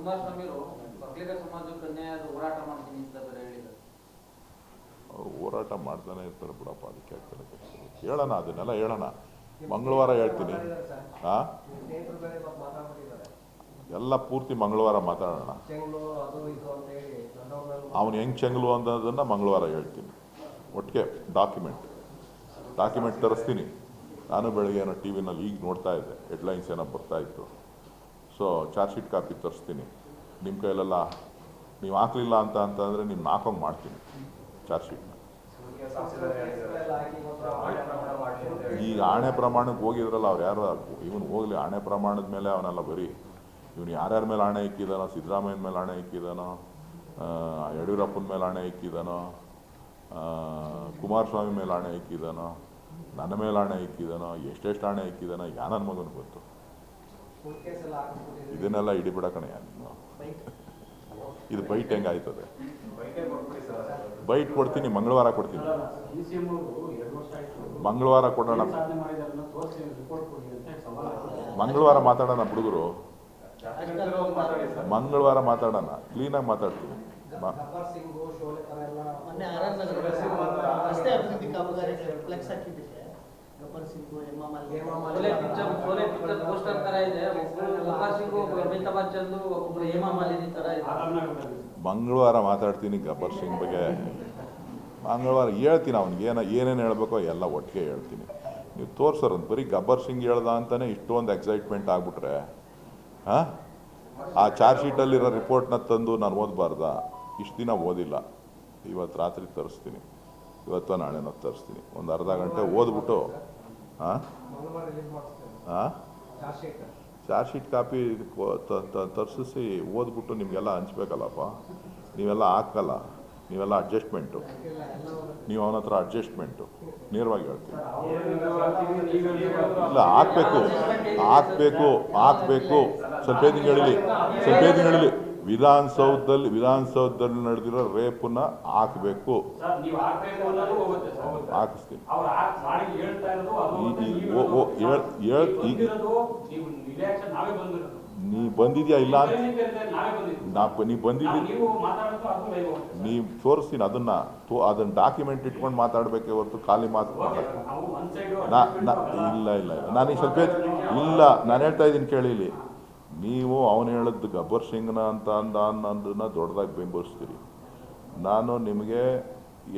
ಕುಮಾರಸ್ವಾಮಿ ಒಕ್ಕಲಿಗ ಸಮಾಜಕ್ಕೆ ಅನ್ಯಾಯದ ಹೋರಾಟ ಮಾಡ್ತೀನಿ ಅಂತ ಬೇರೆ ಹೇಳಿದ್ದಾರೆ. ಅವರು ಹೋರಾಟ ಮಾಡ್ತಾನೆ ಇರ್ತಾರೆ ಬಿಡಪ್ಪ, ಅದಕ್ಕೆ ಆಗ್ತಾರೆ ಹೇಳೋಣ, ಅದನ್ನೆಲ್ಲ ಹೇಳೋಣ. ಮಂಗಳವಾರ ಹೇಳ್ತೀನಿ. ಹಾಂ, ಎಲ್ಲ ಪೂರ್ತಿ ಮಂಗಳವಾರ ಮಾತಾಡೋಣ. ಅವನು ಹೆಂಗೆ ಚೆಂಗ್ಲು ಅನ್ನೋದನ್ನು ಮಂಗಳವಾರ ಹೇಳ್ತೀನಿ. ಒಟ್ಟಿಗೆ ಡಾಕ್ಯುಮೆಂಟ್ ತರಿಸ್ತೀನಿ. ನಾನು ಬೆಳಗ್ಗೆ ಏನೋ ಟಿ ವಿನಲ್ಲಿ ಈಗ ನೋಡ್ತಾ ಇದ್ದೆ, ಹೆಡ್ಲೈನ್ಸ್ ಏನೋ ಬರ್ತಾಯಿತ್ತು. ಸೊ ಚಾರ್ಜ್ ಶೀಟ್ ಕಾಪಿ ತರಿಸ್ತೀನಿ. ನಿಮ್ಮ ಕೈಲೆಲ್ಲ ನೀವು ಹಾಕಲಿಲ್ಲ ಅಂತಂದರೆ ನಿಮ್ಮ ಹಾಕೋಂಗೆ ಮಾಡ್ತೀನಿ ಚಾರ್ಜ್ ಶೀಟ್ನ. ಈಗ ಆಣೆ ಪ್ರಮಾಣಕ್ಕೆ ಹೋಗಿದ್ರಲ್ಲ ಅವ್ರು ಯಾರು, ಇವನು ಹೋಗಲಿ ಆಣೆ ಪ್ರಮಾಣದ ಮೇಲೆ ಅವನೆಲ್ಲ ಬರೀ ಇವನು ಯಾರ್ಯಾರ ಮೇಲೆ ಆಣೆ ಇಕ್ಕಿದಾನೋ, ಸಿದ್ದರಾಮಯ್ಯನ ಮೇಲೆ ಆಣೆ ಇಕ್ಕಿದಾನೋ, ಯಡಿಯೂರಪ್ಪನ ಮೇಲೆ ಆಣೆ ಇಕ್ಕಿದಾನೋ, ಕುಮಾರಸ್ವಾಮಿ ಮೇಲೆ ಆಣೆ ಇಕ್ಕಿದಾನೋ, ನನ್ನ ಮೇಲೆ ಆಣೆ ಇಕ್ಕಿದಾನೋ, ಎಷ್ಟೆಷ್ಟು ಆಣೆ ಇಕ್ಕಿದಾನೋ ಯಾನ ಮಗನ ಗೊತ್ತು. ಇದನ್ನೆಲ್ಲ ಹಿಡಿಬಿಡ ಕಣೆ ನೀನು. ಇದು ಬೈಟ್ ಹೆಂಗಾಯ್ತದೆ? ಬೈಟ್ ಕೊಡ್ತೀನಿ, ಮಂಗಳವಾರ ಕೊಡ್ತೀನಿ. ಮಂಗಳವಾರ ಕೊಡೋಣ, ಮಂಗಳವಾರ ಮಾತಾಡೋಣ ಹುಡುಗರು, ಮಂಗಳವಾರ ಮಾತಾಡೋಣ, ಕ್ಲೀನಾಗಿ ಮಾತಾಡ್ತೀನಿ. ಮಂಗಳವಾರ ಮಾತಾಡ್ತೀನಿ ಗಬ್ಬರ್ ಸಿಂಗ್ ಬಗ್ಗೆ. ಮಂಗಳವಾರ ಹೇಳ್ತೀನಿ, ಅವ್ನಿಗೆ ಏನೇನು ಹೇಳ್ಬೇಕೋ ಎಲ್ಲ ಒಟ್ಟಿಗೆ ಹೇಳ್ತೀನಿ. ನೀವು ತೋರ್ಸೋರಂತ ಬರೀ ಗಬ್ಬರ್ ಸಿಂಗ್ ಹೇಳ್ದ ಅಂತಲೇ ಇಷ್ಟೊಂದು ಎಕ್ಸೈಟ್ಮೆಂಟ್ ಆಗಿಬಿಟ್ರೆ, ಹಾಂ, ಆ ಚಾರ್ಜ್ ಶೀಟಲ್ಲಿರೋ ರಿಪೋರ್ಟ್ನ ತಂದು ನಾನು ಓದಬಾರ್ದ? ಇಷ್ಟು ದಿನ ಓದಿಲ್ಲ, ಇವತ್ತು ರಾತ್ರಿ ತರಿಸ್ತೀನಿ, ಇವತ್ತು ನಾಳೆನೋ ತರಿಸ್ತೀನಿ. ಒಂದು ಅರ್ಧ ಗಂಟೆ ಓದ್ಬಿಟ್ಟು ಹಾಂ ಹಾಂ ಚಾರ್ಜ್ ಶೀಟ್ ಕಾಪಿ ತರಿಸಿ ಓದ್ಬಿಟ್ಟು ನಿಮಗೆಲ್ಲ ಹಂಚ್ಬೇಕಲ್ಲಪ್ಪ. ನೀವೆಲ್ಲ ಹಾಕಲ್ಲ, ನೀವೆಲ್ಲ ಅಡ್ಜಸ್ಟ್ಮೆಂಟು, ನೀವು ಅವನ ಹತ್ರ ಅಡ್ಜಸ್ಟ್ಮೆಂಟು. ನೇರವಾಗಿ ಹೇಳ್ತೀನಿ, ಇಲ್ಲ ಹಾಕಬೇಕು. ಸ್ವಲ್ಪ ಹೇಳಿಲಿ ವಿಧಾನಸೌಧದಲ್ಲಿ ನಡೆದಿರೋ ರೇಪನ್ನ ಹಾಕಬೇಕು, ಹಾಕಿಸ್ತೀನಿ. ನೀ ಬಂದಿದ್ಯಾ ಇಲ್ಲ ಅಂತ ನೀ ಬಂದಿದ್ದೀ, ನೀವು ತೋರಿಸ್ತೀನಿ ಅದನ್ನು ಡಾಕ್ಯುಮೆಂಟ್ ಇಟ್ಕೊಂಡು ಮಾತಾಡಬೇಕೆ ಹೊರತು ಖಾಲಿ ಮಾತು ಇಲ್ಲ. ನಾನು ಸ್ವಲ್ಪ ಇಲ್ಲ, ನಾನು ಹೇಳ್ತಾ ಇದ್ದೀನಿ ಕೇಳಿಲಿ. ನೀವು ಅವನು ಹೇಳಿದ್ದು ಗಬ್ಬರ್ ಸಿಂಗ್ನ ಅಂತ ಅನ್ನೋದನ್ನ ದೊಡ್ಡದಾಗಿ ಬೆಂಬಲಿಸ್ತೀರಿ. ನಾನು ನಿಮಗೆ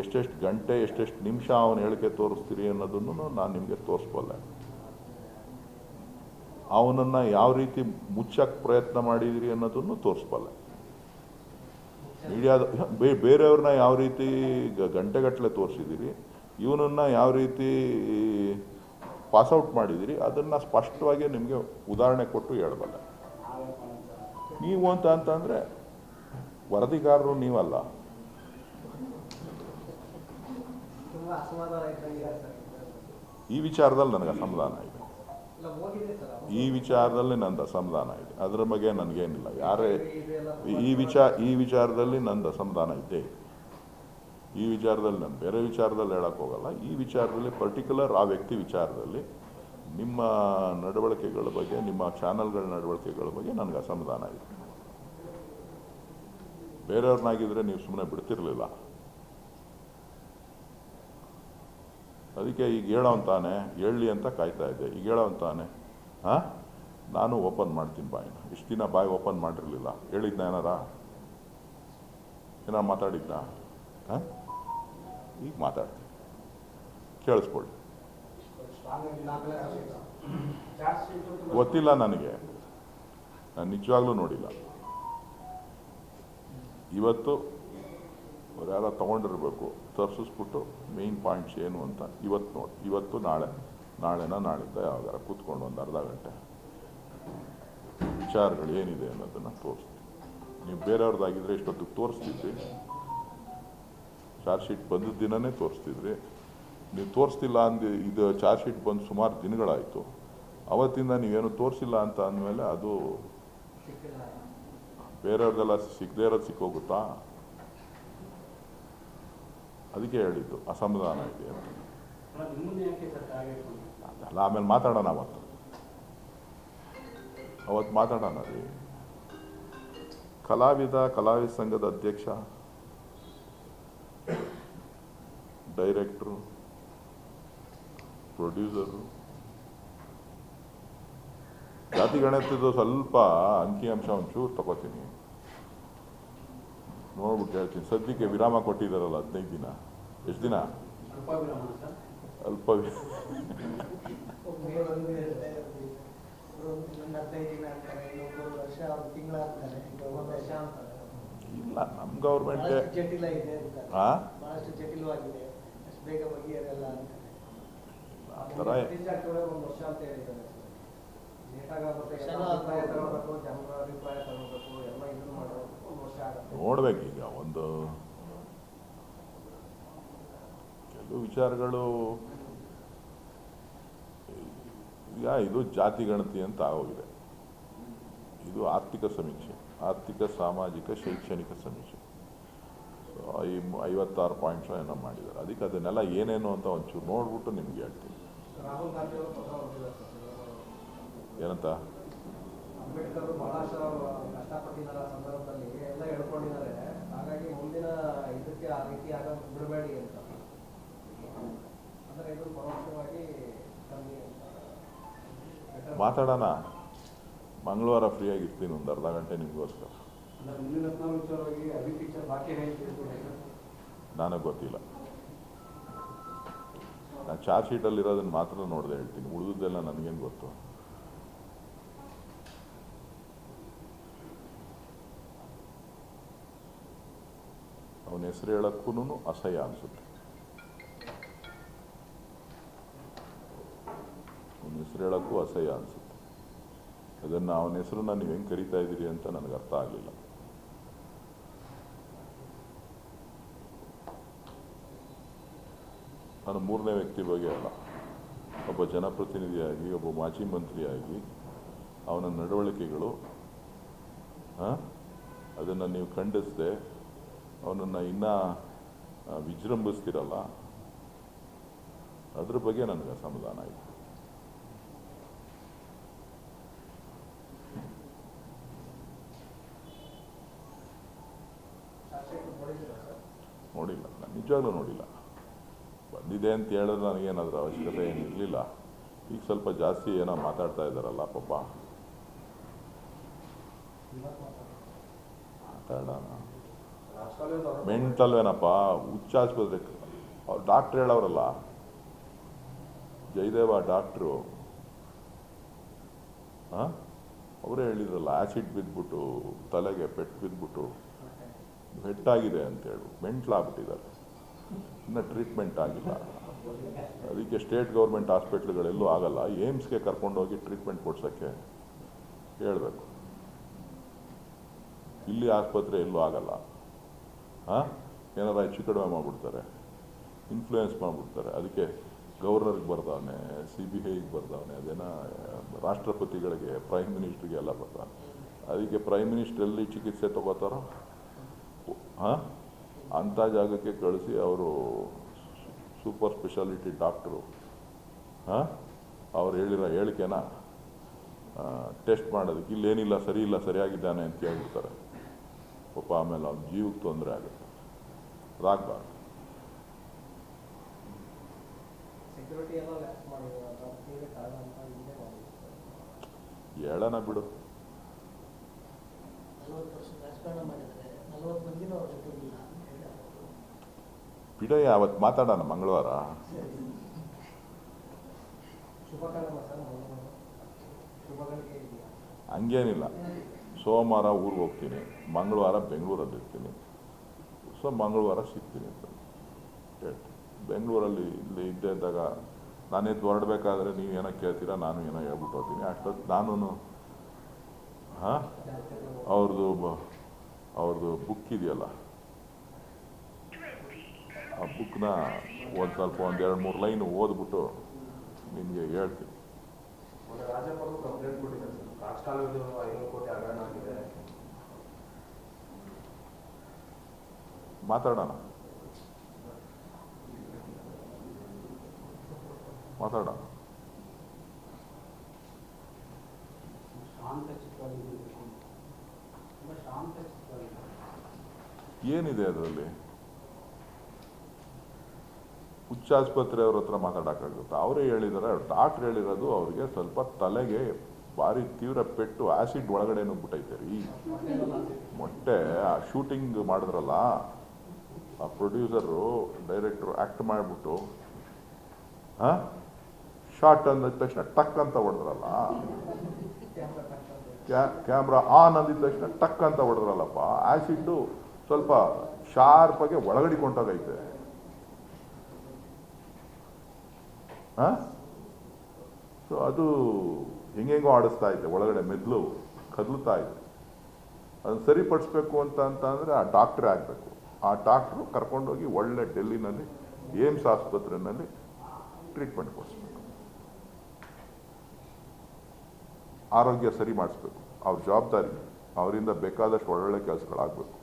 ಎಷ್ಟೆಷ್ಟು ಗಂಟೆ ಎಷ್ಟೆಷ್ಟು ನಿಮಿಷ ಅವನ ಹೇಳಿಕೆ ತೋರಿಸ್ತೀರಿ ಅನ್ನೋದನ್ನು ನಾನು ನಿಮಗೆ ತೋರಿಸ್ಬಲ್ಲೆ. ಅವನನ್ನು ಯಾವ ರೀತಿ ಮುಚ್ಚಕ್ಕೆ ಪ್ರಯತ್ನ ಮಾಡಿದಿರಿ ಅನ್ನೋದನ್ನು ತೋರಿಸ್ಬಲ್ಲೆ. ಮೀಡಿಯಾದ ಬೇರೆಯವ್ರನ್ನ ಯಾವ ರೀತಿ ಗಂಟೆಗಟ್ಟಲೆ ತೋರಿಸಿದ್ದೀರಿ, ಇವನನ್ನು ಯಾವ ರೀತಿ ಪಾಸ್ಔಟ್ ಮಾಡಿದಿರಿ, ಅದನ್ನು ಸ್ಪಷ್ಟವಾಗಿ ನಿಮಗೆ ಉದಾಹರಣೆ ಕೊಟ್ಟು ಹೇಳಬಲ್ಲೆ. ನೀವು ಅಂತಂದರೆ ವರದಿಗಾರರು ನೀವಲ್ಲ. ಈ ವಿಚಾರದಲ್ಲಿ ನನಗೆ ಅಸಮಾಧಾನ ಇದೆ, ನಂದು ಅಸಮಾಧಾನ ಇದೆ. ಅದರ ಬಗ್ಗೆ ನನಗೇನಿಲ್ಲ. ಯಾರೇ ಈ ವಿಚಾರದಲ್ಲಿ ನಂದು ಅಸಮಾಧಾನ ಇದೆ. ಈ ವಿಚಾರದಲ್ಲಿ ನಾನು ಬೇರೆ ವಿಚಾರದಲ್ಲಿ ಹೇಳಕ್ಕೆ ಹೋಗಲ್ಲ. ಈ ವಿಚಾರದಲ್ಲಿ ಪರ್ಟಿಕ್ಯುಲರ್ ಆ ವ್ಯಕ್ತಿ ವಿಚಾರದಲ್ಲಿ ನಿಮ್ಮ ನಡವಳಿಕೆಗಳ ಬಗ್ಗೆ, ನಿಮ್ಮ ಚಾನಲ್ಗಳ ನಡವಳಿಕೆಗಳ ಬಗ್ಗೆ ನನಗೆ ಅಸಮಾಧಾನ ಇದೆ. ಬೇರೆಯವ್ರನ್ನಾಗಿದ್ದರೆ ನೀವು ಸುಮ್ಮನೆ ಬಿಡ್ತಿರ್ಲಿಲ್ಲ. ಅದಕ್ಕೆ ಈಗ ಹೇಳೋವಂತಾನೆ ಹೇಳಲಿ ಅಂತ ಕಾಯ್ತಾ ಇದ್ದೆ. ಈಗ ಹೇಳೋವಂತಾನೆ ಹಾಂ, ನಾನು ಓಪನ್ ಮಾಡ್ತೀನಿ ಬಾಯಿನ. ಇಷ್ಟು ದಿನ ಬಾಯಿ ಓಪನ್ ಮಾಡಿರಲಿಲ್ಲ. ಹೇಳಿದ್ನ ಏನಾರು ಮಾತಾಡಿದ್ನ? ಹಾಂ, ಈಗ ಮಾತಾಡ್ತೀನಿ, ಕೇಳಿಸ್ಕೊಳ್ಳಿ. ಗೊತ್ತಿಲ್ಲ ನನಗೆ, ನಾನು ನಿಜವಾಗ್ಲೂ ನೋಡಿಲ್ಲ. ಇವತ್ತು ಅವ್ರು ಯಾರೋ ತೊಗೊಂಡಿರ್ಬೇಕು, ತರಿಸಿಸ್ಬಿಟ್ಟು ಮೇಯ್ನ್ ಪಾಯಿಂಟ್ಸ್ ಏನು ಅಂತ ಇವತ್ತು ನಾಳಿಂದ ಯಾವಾಗಾರ ಕೂತ್ಕೊಂಡು ಒಂದು ಅರ್ಧ ಗಂಟೆ ವಿಚಾರಗಳು ಏನಿದೆ ಅನ್ನೋದನ್ನು ತೋರಿಸ್ತೀನಿ. ನೀವು ಬೇರೆಯವ್ರದ್ದಾಗಿದ್ದರೆ ಇಷ್ಟೊತ್ತಿಗೆ ತೋರಿಸ್ತಿದ್ರಿ, ಚಾರ್ಜ್ ಶೀಟ್ ಬಂದ ದಿನವೇ ತೋರಿಸ್ತಿದ್ರಿ. ನೀವು ತೋರಿಸ್ತಿಲ್ಲ ಇದು ಚಾರ್ಜ್ ಶೀಟ್ ಬಂದು ಸುಮಾರು ದಿನಗಳಾಯಿತು. ಅವತ್ತಿಂದ ನೀವೇನು ತೋರಿಸಿಲ್ಲ ಅಂತ ಅಂದಮೇಲೆ ಅದು ಬೇರೆಯವ್ರದ್ದೆಲ್ಲ ಸಿಗದೇ ಇರೋದು ಸಿಕ್ಕೋಗುತ್ತಾ? ಅದಕ್ಕೆ ಹೇಳಿದ್ದು ಅಸಮಾಧಾನ ಇದೆ ಅಂತ. ಅದೆಲ್ಲ ಆಮೇಲೆ ಮಾತಾಡೋಣ, ಅವತ್ತು ಮಾತಾಡೋಣ ರೀ. ಕಲಾವಿದ ಸಂಘದ ಅಧ್ಯಕ್ಷ, ಡೈರೆಕ್ಟ್ರು, ಪ್ರೊಡ್ಯೂಸರು. ಜಾತಿ ಗಣತಿದ್ದು ಸ್ವಲ್ಪ ಅಂಕಿಅಂಶ ಒಂಚೂರು ತಗೋತೀನಿ, ನೋಡ್ಬಿಟ್ಟು ಹೇಳ್ತೀನಿ. ಸದ್ಯಕ್ಕೆ ವಿರಾಮ ಕೊಟ್ಟಿದ್ದಾರಲ್ಲ 15 ದಿನ, ಎಷ್ಟು ದಿನ? ಅಲ್ಪ ಇಲ್ಲ, ನಮ್ಮ ಗೌರ್ಮೆಂಟ್ಗೆ ಆ ಥರ ನೋಡ್ಬೇಕೀಗ. ಒಂದು ಕೆಲವು ವಿಚಾರಗಳು ಈಗ ಇದು ಜಾತಿ ಗಣತಿ ಅಂತ ಆಗೋಗಿದೆ. ಇದು ಆರ್ಥಿಕ ಸಮೀಕ್ಷೆ, ಆರ್ಥಿಕ ಸಾಮಾಜಿಕ ಶೈಕ್ಷಣಿಕ ಸಮೀಕ್ಷೆ. ಸೊ 56 ಪಾಯಿಂಟ್ಸ್ ಏನೋ ಮಾಡಿದ್ದಾರೆ. ಅದಕ್ಕೆ ಅದನ್ನೆಲ್ಲ ಏನೇನು ಅಂತ ಒಂಚೂರು ನೋಡ್ಬಿಟ್ಟು ನಿಮ್ಗೆ ಹೇಳ್ತೀನಿ. ರಾಹುಲ್ ಗಾಂಧಿ ಅವರು ಪತ್ರ ಹೊರಡಿದ್ದಾರೆ ಏನಂತ? ಅಂಬೇಡ್ಕರ್ ಬಹಳಷ್ಟು ಕಷ್ಟಪಟ್ಟಿದ್ದಾರೆ, ಸಂದರ್ಭದಲ್ಲಿ ಎಲ್ಲ ಹೇಳ್ಕೊಂಡಿದ್ದಾರೆ, ಹಾಗಾಗಿ ಮುಂದಿನ ಇದಕ್ಕೆ ಆ ರೀತಿ ಆಗೋದು ಬಿಡಬೇಡಿ ಅಂತ. ಅಂದರೆ ಇದು ಪರೋಕ್ಷವಾಗಿ ಮಾತಾಡೋಣ. ಮಂಗಳವಾರ ಫ್ರೀಯಾಗಿ ಇರ್ತೀನಿ, ಒಂದು ಅರ್ಧ ಗಂಟೆ ನಿಮಗೋಸ್ಕರ. ನನಗೆ ಗೊತ್ತಿಲ್ಲ, ನಾನು ಚಾರ್ಜ್ ಶೀಟಲ್ಲಿರೋದನ್ನು ಮಾತ್ರ ನೋಡದೆ ಹೇಳ್ತೀನಿ, ಉಳಿದದ್ದೆಲ್ಲ ನನಗೇನು ಗೊತ್ತು. ಅವನ ಹೆಸರು ಹೇಳಕ್ಕೂ ಅಸಹ್ಯ ಅನಿಸುತ್ತೆ. ಅವನ ಹೆಸರು ಹೇಳಕ್ಕೂ ಅಸಹ್ಯ ಅನಿಸುತ್ತೆ. ಅದನ್ನು ಅವನ ಹೆಸರನ್ನ ನೀವು ಹೆಂಗೆ ಕರಿತಾ ಇದ್ದೀರಿ ಅಂತ ನನಗೆ ಅರ್ಥ ಆಗಲಿಲ್ಲ. ನಾನು ಮೂರನೇ ವ್ಯಕ್ತಿ ಬಗ್ಗೆ ಅಲ್ಲ, ಒಬ್ಬ ಜನಪ್ರತಿನಿಧಿಯಾಗಿ, ಒಬ್ಬ ಮಾಜಿ ಮಂತ್ರಿಯಾಗಿ ಅವನ ನಡವಳಿಕೆಗಳು, ಅದನ್ನು ನೀವು ಖಂಡಿಸದೆ ಅವನನ್ನು ಇನ್ನೂ ವಿಜೃಂಭಿಸ್ತಿರಲ್ಲ, ಅದ್ರ ಬಗ್ಗೆ ನನಗೆ ಅಸಮಾಧಾನ ಆಯಿತು. ನೋಡಿಲ್ಲ, ನಾನು ನಿಜವಾಗ್ಲೂ ನೋಡಿಲ್ಲ. ಬಂದಿದೆ ಅಂತ ಹೇಳಿದ್ರೆ ನನಗೇನಾದರೂ ಅವಶ್ಯಕತೆ ಏನಿರಲಿಲ್ಲ. ಈಗ ಸ್ವಲ್ಪ ಜಾಸ್ತಿ ಏನೋ ಮಾತಾಡ್ತಾ ಇದ್ದಾರಲ್ಲ ಪಾಪ, ಮಾತಾಡೋಣ. ಮೆಂಟಲ್ವೇನಪ್ಪ, ಹುಚ್ಚಾಸ್ಪತ್ರೆ ಅವ್ರು ಡಾಕ್ಟ್ರ್ ಹೇಳೋರಲ್ಲ, ಜಯದೇವ ಡಾಕ್ಟ್ರು ಅವರೇ ಹೇಳಿದ್ರಲ್ಲ, ಆ್ಯಸಿಡ್ ಬಿದ್ದುಬಿಟ್ಟು ತಲೆಗೆ ಪೆಟ್ಟು ಬಿದ್ದುಬಿಟ್ಟು ಪೆಟ್ಟಾಗಿದೆ ಅಂತೇಳಿ ಮೆಂಟ್ಲಾಗ್ಬಿಟ್ಟಿದ್ದಾರೆ, ಇನ್ನೂ ಟ್ರೀಟ್ಮೆಂಟ್ ಆಗಿಲ್ಲ. ಅದಕ್ಕೆ ಸ್ಟೇಟ್ ಗೌರ್ಮೆಂಟ್ ಹಾಸ್ಪಿಟ್ಲ್ಗಳೆಲ್ಲೂ ಆಗಲ್ಲ, ಏಮ್ಸ್ಗೆ ಕರ್ಕೊಂಡೋಗಿ ಟ್ರೀಟ್ಮೆಂಟ್ ಕೊಡ್ಸೋಕ್ಕೆ ಹೇಳಬೇಕು. ಇಲ್ಲಿ ಆಸ್ಪತ್ರೆ ಎಲ್ಲೂ ಆಗಲ್ಲ. ಏನಾರ ಹೆಚ್ಚು ಕಡಿಮೆ ಮಾಡಿಬಿಡ್ತಾರೆ, ಇನ್ಫ್ಲೂಯೆನ್ಸ್ ಮಾಡಿಬಿಡ್ತಾರೆ. ಅದಕ್ಕೆ ಗವರ್ನರ್ಗೆ ಬರ್ದವನೆ, CBIಗೆ ಬರ್ದವನೆ, ಅದೇನೋ ರಾಷ್ಟ್ರಪತಿಗಳಿಗೆ, ಪ್ರೈಮ್ ಮಿನಿಸ್ಟ್ರಿಗೆ ಎಲ್ಲ ಬರ್ತಾನೆ. ಅದಕ್ಕೆ ಪ್ರೈಮ್ ಮಿನಿಸ್ಟರ್ ಎಲ್ಲಿ ಚಿಕಿತ್ಸೆ ತಗೋತಾರೋ ಅಂಥ ಜಾಗಕ್ಕೆ ಕಳಿಸಿ ಅವರು ಸೂಪರ್ ಸ್ಪೆಷಾಲಿಟಿ ಡಾಕ್ಟ್ರು ಅವ್ರು ಹೇಳಿರೋ ಹೇಳಿಕೆನ ಟೆಸ್ಟ್ ಮಾಡೋದಕ್ಕೆ ಇಲ್ಲೇನಿಲ್ಲ, ಸರಿ ಇಲ್ಲ, ಸರಿಯಾಗಿದ್ದಾನೆ ಅಂತ ಹೇಳ್ಬಿಡ್ತಾರೆ ಪಾಪ. ಆಮೇಲೆ ಅವ್ನ ಜೀವಕ್ಕೆ ತೊಂದರೆ ಆಗುತ್ತೆ. ಅದಾಗಬಾರ್ದು. ಹೇಳೋಣ ಬಿಡು. ಬಿಡಯ್ಯ, ಅವತ್ತು ಮಾತಾಡೋಣ ಮಂಗಳವಾರ. ಹಂಗೇನಿಲ್ಲ, ಸೋಮವಾರ ಊರಿಗೆ ಹೋಗ್ತೀನಿ, ಮಂಗಳವಾರ ಬೆಂಗಳೂರಲ್ಲಿರ್ತೀನಿ. ಸೊ ಮಂಗಳವಾರ ಸಿಗ್ತೀನಿ ಅಂತ ಹೇಳ್ತೀನಿ. ಬೆಂಗಳೂರಲ್ಲಿ ಇಲ್ಲಿ ಇದ್ದೇ ಇದ್ದಾಗ ನಾನೇ ಹೊರಡಬೇಕಾದ್ರೆ ನೀವು ಏನೋ ಕೇಳ್ತೀರಾ, ನಾನು ಏನೋ ಹೇಳ್ಬಿಟ್ಟು ಹೋಗ್ತೀನಿ. ಅಷ್ಟೊತ್ತು ನಾನು ಅವ್ರದ್ದು ಬುಕ್ ಇದೆಯಲ್ಲ, ಆ ಬುಕ್ನ ಒಂದು ಸ್ವಲ್ಪ 1-2-3 ಲೈನ್ ಓದ್ಬಿಟ್ಟು ನಿಮಗೆ ಹೇಳ್ತೀನಿ. ಮಾತಾಡೋಣ. ಶಾಂತ ಚಿತ್ರವಾಗಿ, ಶಾಂತ ಏನಿದೆ ಅದರಲ್ಲಿ? ಹುಚ್ಚಾಸ್ಪತ್ರೆಯವ್ರ ಹತ್ರ ಮಾತಾಡೋಕ್ಕಾಗುತ್ತಾ? ಅವರೇ ಹೇಳಿದ್ದಾರೆ, ಡಾಕ್ಟ್ರ್ ಹೇಳಿರೋದು ಅವ್ರಿಗೆ ಸ್ವಲ್ಪ ತಲೆಗೆ ಭಾರಿ ತೀವ್ರ ಪೆಟ್ಟು ಆ್ಯಸಿಡ್ ಒಳಗಡೆ ನುಗ್ಬಿಟ್ಟೈತೆ ರೀ. ಮೊಟ್ಟೆ ಆ ಶೂಟಿಂಗ್ ಮಾಡಿದ್ರಲ್ಲ ಆ ಪ್ರೊಡ್ಯೂಸರು ಡೈರೆಕ್ಟ್ರು ಆ್ಯಕ್ಟ್ ಮಾಡಿಬಿಟ್ಟು ಶಾರ್ಟ್ ಅಂದಿದ ತಕ್ಷಣ ಟಕ್ ಅಂತ ಹೊಡೆದ್ರಲ್ಲ, ಕ್ಯಾಮ್ರಾ ಆನ್ ಅಂದಿದ ತಕ್ಷಣ ಟಕ್ ಅಂತ ಹೊಡೆದ್ರಲ್ಲಪ್ಪ. ಆ್ಯಸಿಡ್ಡು ಸ್ವಲ್ಪ ಶಾರ್ಪಾಗಿ ಒಳಗಡಿಕೊಂಡೋಗೈತೆ. ಸೊ ಅದು ಹೆಂಗೆಂಗೋ ಆಡಿಸ್ತಾ ಐತೆ, ಒಳಗಡೆ ಮೆದ್ಲು ಕದಲ್ತಾ ಇದೆ. ಅದನ್ನು ಸರಿಪಡಿಸ್ಬೇಕು ಅಂತಂದರೆ ಆ ಡಾಕ್ಟ್ರೇ ಆಗಬೇಕು. ಆ ಡಾಕ್ಟ್ರು ಕರ್ಕೊಂಡೋಗಿ ಒಳ್ಳೆ ಡೆಲ್ಲಿನಲ್ಲಿ ಏಮ್ಸ್ ಆಸ್ಪತ್ರೆಯಲ್ಲಿ ಟ್ರೀಟ್ಮೆಂಟ್ ಕೊಡಿಸ್ಬೇಕು, ಆರೋಗ್ಯ ಸರಿ ಮಾಡಿಸ್ಬೇಕು. ಅವ್ರ ಜವಾಬ್ದಾರಿ, ಅವರಿಂದ ಬೇಕಾದಷ್ಟು ಒಳ್ಳೊಳ್ಳೆ ಕೆಲಸಗಳಾಗಬೇಕು.